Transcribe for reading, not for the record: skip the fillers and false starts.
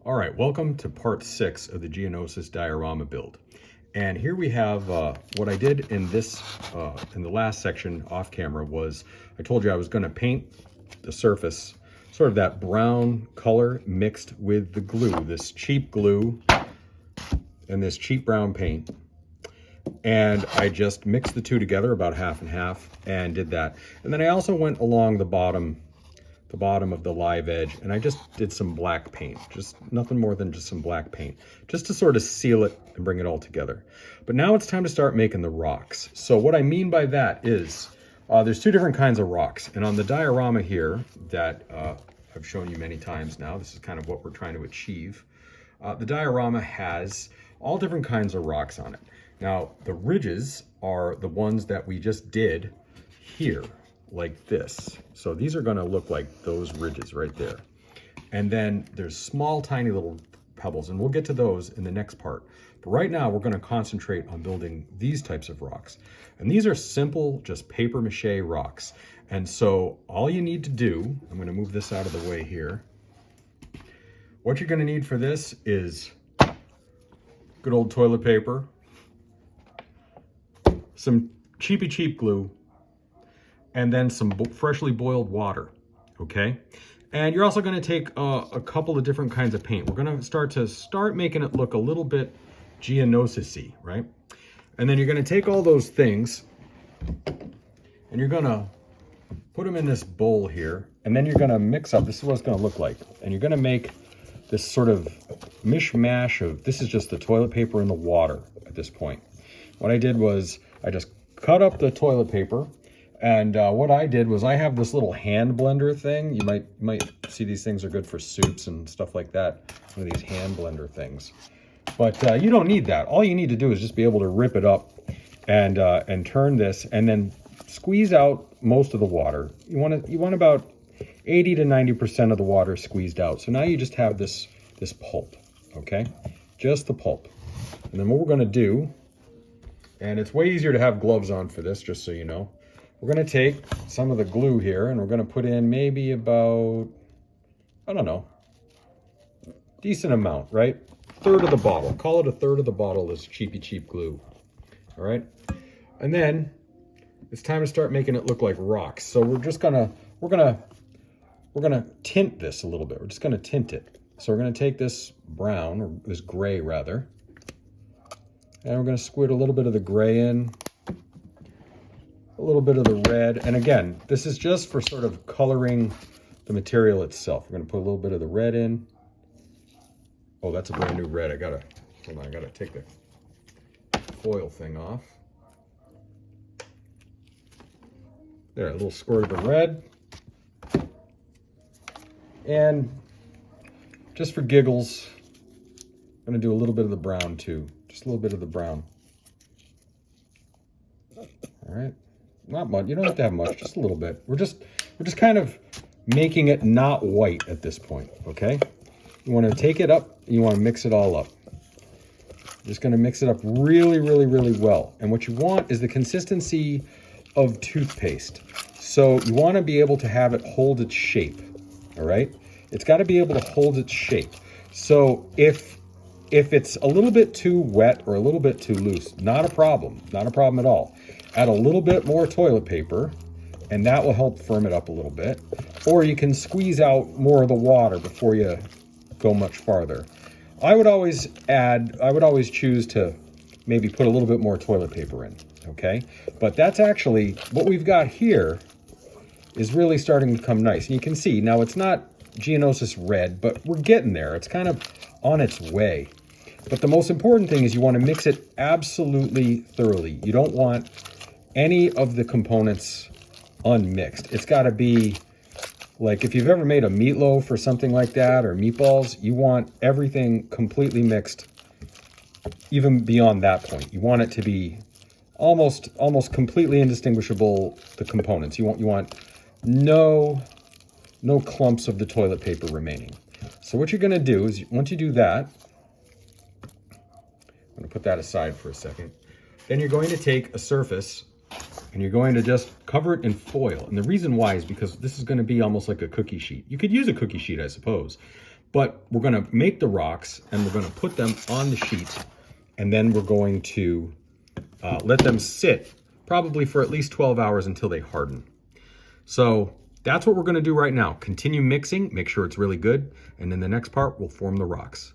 All right, welcome to part 6 of the Geonisis diorama build. And here we have what I did in this, in the last section off camera was, I told you I was gonna paint the surface, sort of that brown color mixed with the glue, this cheap glue and this cheap brown paint. And I just mixed the two together about half and half and did that. And then I also went along the bottom of the live edge, and I just did some black paint, just nothing more than just some black paint, just to sort of seal it and bring it all together. But now it's time to start making the rocks. So what I mean by that is, there's two different kinds of rocks, and on the diorama here that I've shown you many times now, this is kind of what we're trying to achieve. The diorama has all different kinds of rocks on it. Now, the ridges are the ones that we just did here, like this. So these are gonna look like those ridges right there. And then there's small, tiny little pebbles, and we'll get to those in the next part. But right now, we're gonna concentrate on building these types of rocks. And these are simple, just paper mache rocks. And so all you need to do, I'm gonna move this out of the way here. What you're gonna need for this is good old toilet paper, some cheap glue, and then some freshly boiled water, okay? And you're also gonna take a couple of different kinds of paint. We're gonna start making it look a little bit Geonisis-y, right? And then you're gonna take all those things and you're gonna put them in this bowl here, and then you're gonna mix up, this is what it's gonna look like. And you're gonna make this sort of mishmash of, this is just the toilet paper and the water at this point. What I did was I just cut up the toilet paper. And what I did was I have this little hand blender thing. You might see these things are good for soups and stuff like that. One of these hand blender things. But you don't need that. All you need to do is just be able to rip it up and turn this and then squeeze out most of the water. You want about 80 to 90% of the water squeezed out. So now you just have this pulp, okay? Just the pulp. And then what we're gonna do, and it's way easier to have gloves on for this, just so you know. We're gonna take some of the glue here and we're gonna put in maybe about, I don't know, decent amount, right? Third of the bottle, call it a third of the bottle, this cheap glue, all right? And then it's time to start making it look like rocks. So we're gonna tint this a little bit. We're just gonna tint it. So we're gonna take this brown, or this gray rather, and we're gonna squirt a little bit of the gray in, a little bit of the red. And again, this is just for sort of coloring the material itself. We're gonna put a little bit of the red in. Oh, that's a brand new red. I gotta take the foil thing off. There, a little squirt of the red. And just for giggles, I'm gonna do a little bit of the brown too. Just a little bit of the brown. All right. Not much, you don't have to have much, just a little bit. We're just kind of making it not white at this point, okay? You wanna take it up, you wanna mix it all up. Just gonna mix it up really well. And what you want is the consistency of toothpaste. So you wanna be able to have it hold its shape, all right? It's gotta be able to hold its shape. So if it's a little bit too wet or a little bit too loose, not a problem at all. Add a little bit more toilet paper, and that will help firm it up a little bit. Or you can squeeze out more of the water before you go much farther. I would always choose to maybe put a little bit more toilet paper in, okay? But that's actually, what we've got here is really starting to become nice. And you can see, now it's not Geonisis red, but we're getting there. It's kind of on its way. But the most important thing is you want to mix it absolutely thoroughly. You don't want any of the components unmixed. It's got to be like, if you've ever made a meatloaf or something like that, or meatballs, you want everything completely mixed, even beyond that point. You want it to be almost completely indistinguishable, the components. You want no clumps of the toilet paper remaining. So what you're going to do is, once you do that, I'm going to put that aside for a second. Then you're going to take a surface and you're going to just cover it in foil. And the reason why is because this is going to be almost like a cookie sheet. You could use a cookie sheet, I suppose, But we're going to make the rocks and we're going to put them on the sheet, and then we're going to let them sit probably for at least 12 hours until they harden. So that's what we're going to do right now. Continue mixing, make sure it's really good, and in the next part we'll form the rocks.